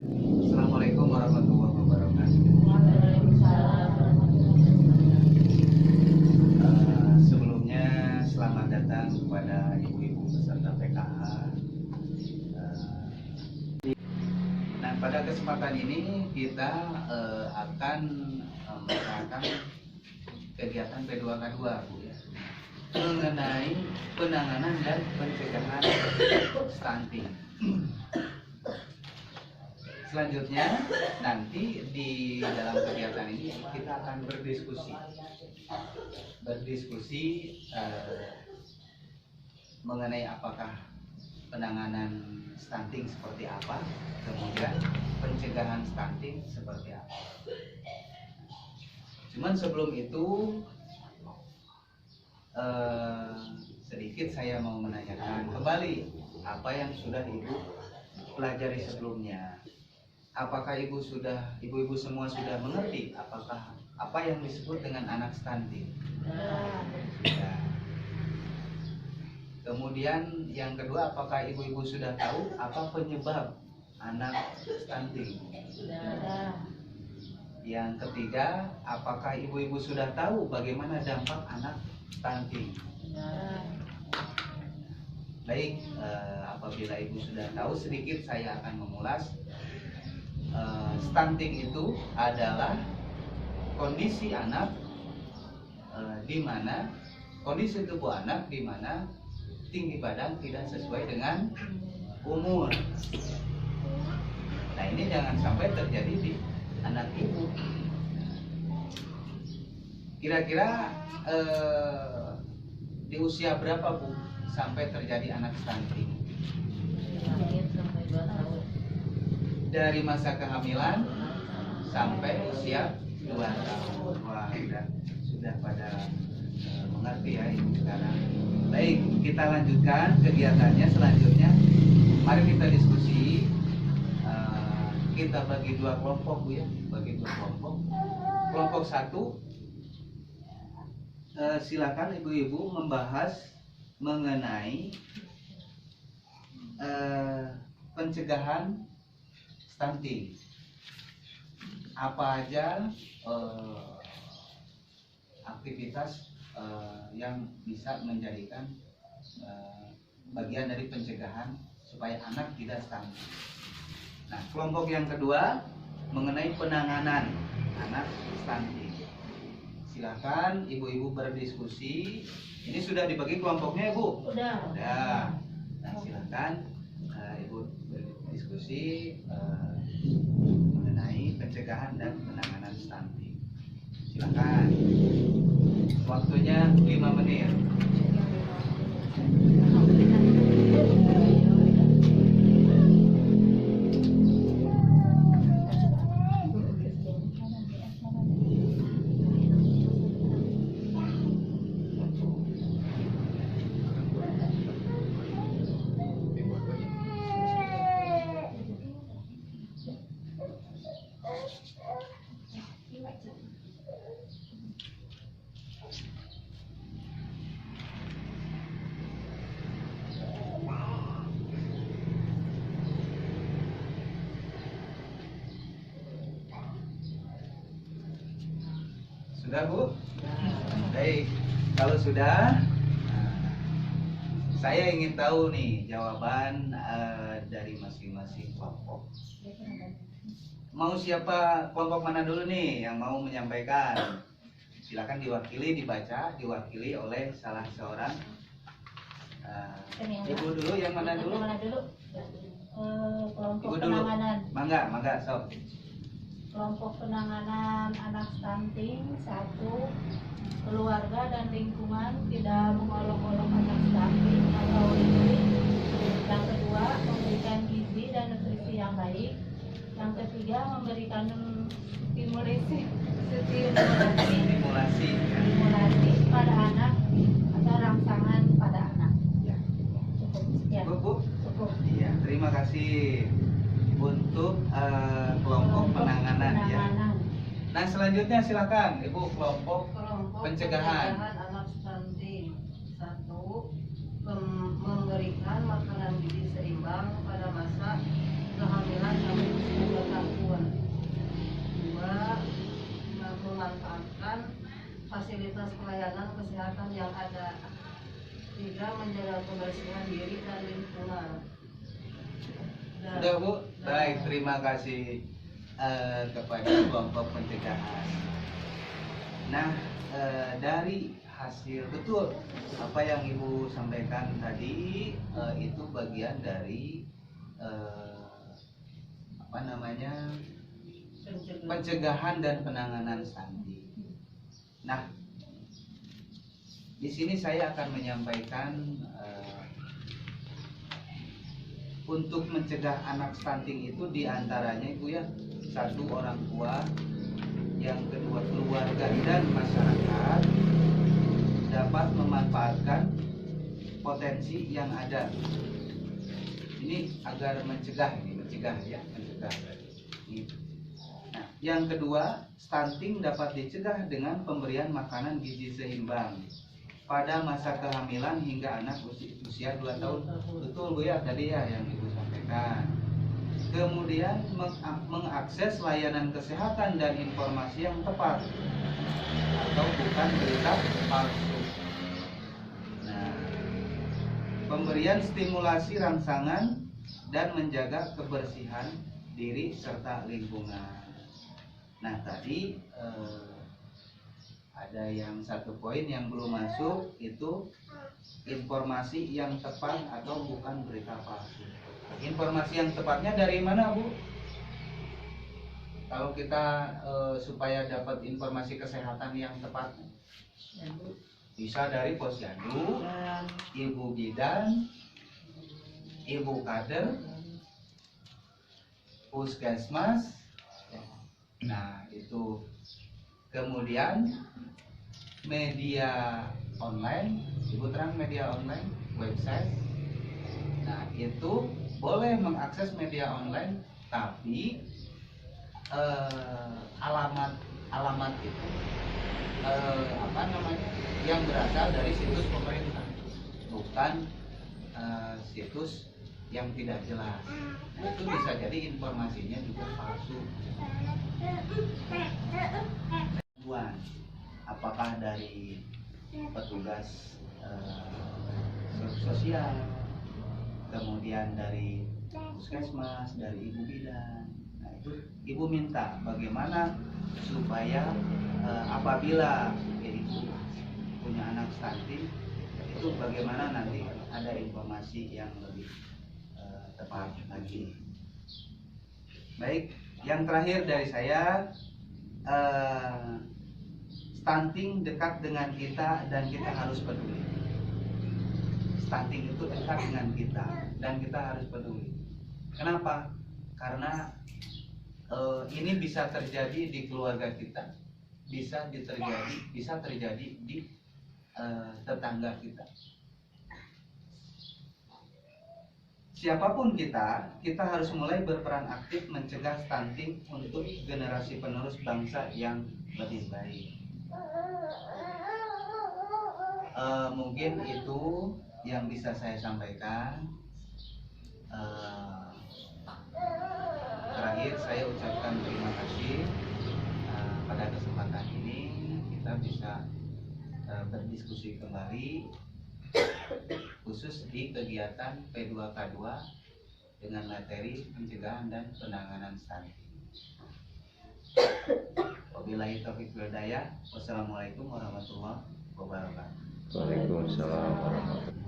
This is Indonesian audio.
Assalamualaikum warahmatullahi wabarakatuh. Waalaikumsalam warahmatullahi Sebelumnya selamat datang kepada ibu-ibu peserta PKH. Nah, pada kesempatan ini kita akan melakukan kegiatan P2K2, Bu, ya, mengenai penanganan dan pencegahan stunting. Selanjutnya nanti di dalam kegiatan ini kita akan berdiskusi mengenai apakah penanganan stunting seperti apa, kemudian pencegahan stunting seperti apa. Cuman sebelum itu sedikit saya mau menanyakan kembali apa yang sudah Ibu pelajari sebelumnya. Apakah ibu-ibu semua sudah mengerti apakah apa yang disebut dengan anak stunting? Ya. Kemudian yang kedua, apakah ibu-ibu sudah tahu apa penyebab anak stunting? Sudah. Yang ketiga, apakah ibu-ibu sudah tahu bagaimana dampak anak stunting? Sudah. Baik, apabila ibu sudah tahu, sedikit saya akan mengulas. Stunting itu adalah kondisi anak di mana kondisi tubuh anak di mana tinggi badan tidak sesuai dengan umur. Nah, ini jangan sampai terjadi di anak ibu. Kira-kira di usia berapa, Bu, sampai terjadi anak stunting? Lahir sampai 2 tahun. Dari masa kehamilan sampai usia 2 tahun. Wah, sudah pada mengerti ya ibu sekarang. Baik, kita lanjutkan kegiatannya selanjutnya. Mari kita diskusi. Kita bagi 2 kelompok, Bu, ya. Bagi 2 kelompok. Kelompok 1, silakan ibu-ibu membahas mengenai pencegahan stunting. Apa aja aktivitas yang bisa menjadikan bagian dari pencegahan supaya anak tidak stunting. Nah, kelompok yang kedua mengenai penanganan anak stunting. Silakan ibu-ibu berdiskusi. Ini sudah dibagi kelompoknya, Bu? Sudah. Sudah. Nah, silakan ibu berdiskusi mengenai pencegahan dan penanganan stunting. Silakan. Waktunya 5 menit. Sudah, Bu? Baik, kalau sudah, saya ingin tahu nih jawaban dari masing-masing kelompok. Mau siapa, kelompok mana dulu nih yang mau menyampaikan? Silakan dibaca, diwakili oleh salah seorang. Ibu dulu, yang mana dulu? Kelompok Ibu dulu. penanganan. Mangga, sob. Kelompok penanganan anak stunting 1, keluarga dan lingkungan tidak mengolok-olok anak stunting atau ini. Yang kedua, memberikan gizi dan nutrisi yang baik. Yang ketiga, memberikan stimulasi pada anak atau rangsangan pada anak. Ya. Cukup sekian. Bu? Cukup. Iya, terima kasih untuk kelompok penanganan, ya. Nah, selanjutnya silakan Ibu, kelompok pencegahan anak stunting. 1, memberikan makanan gizi seimbang pada masa kehamilan sampai usia 2 layanan kesehatan yang ada. 3. Menjaga kebersihan diri dan lingkungan. Sudah Bu? Baik, terima kasih kepada kelompok pencegahan. Nah, dari hasil betul apa yang Ibu sampaikan tadi itu bagian dari pencegahan dan penanganan stunting. Nah, di sini saya akan menyampaikan untuk mencegah anak stunting itu diantaranya Ibu ya, 1 orang tua, yang kedua keluarga dan masyarakat dapat memanfaatkan potensi yang ada. Ini agar mencegah ya. Nah, yang kedua, stunting dapat dicegah dengan pemberian makanan gizi seimbang pada masa kehamilan hingga anak usia 2 tahun. Betul Bu ya tadi ya yang Ibu sampaikan. Kemudian mengakses layanan kesehatan dan informasi yang tepat atau bukan berita palsu. Nah, pemberian stimulasi rangsangan dan menjaga kebersihan diri serta lingkungan. Nah tadi ada yang 1 poin yang belum masuk, itu informasi yang tepat atau bukan berita palsu. Informasi yang tepatnya dari mana Bu? Kalau kita supaya dapat informasi kesehatan yang tepat, bisa dari posyandu, ibu bidan, ibu kader, puskesmas. Nah itu, kemudian media online, Ibu terang media online, website. Nah itu boleh mengakses media online, tapi alamat itu yang berasal dari situs pemerintah, bukan situs yang tidak jelas. Nah, itu bisa jadi informasinya juga palsu. Apakah dari petugas sosial, kemudian dari puskesmas, dari ibu bidan. Nah itu Ibu minta bagaimana supaya apabila Ibu punya anak stunting, itu bagaimana nanti ada informasi yang lebih tepat lagi. Baik, yang terakhir dari saya, stunting dekat dengan kita dan kita harus peduli. Stunting itu dekat dengan kita dan kita harus peduli. Kenapa? Karena ini bisa terjadi di keluarga kita, bisa terjadi di tetangga kita. Siapapun kita harus mulai berperan aktif mencegah stunting untuk generasi penerus bangsa yang lebih baik. Mungkin itu yang bisa saya sampaikan. Terakhir saya ucapkan terima kasih pada kesempatan ini kita bisa berdiskusi kembali, khusus di kegiatan P2K2 dengan materi pencegahan dan penanganan stunting. Wabillahi taufiq wal hidayah. Wassalamualaikum warahmatullahi wabarakatuh. Waalaikumsalam warahmatullahi wabarakatuh.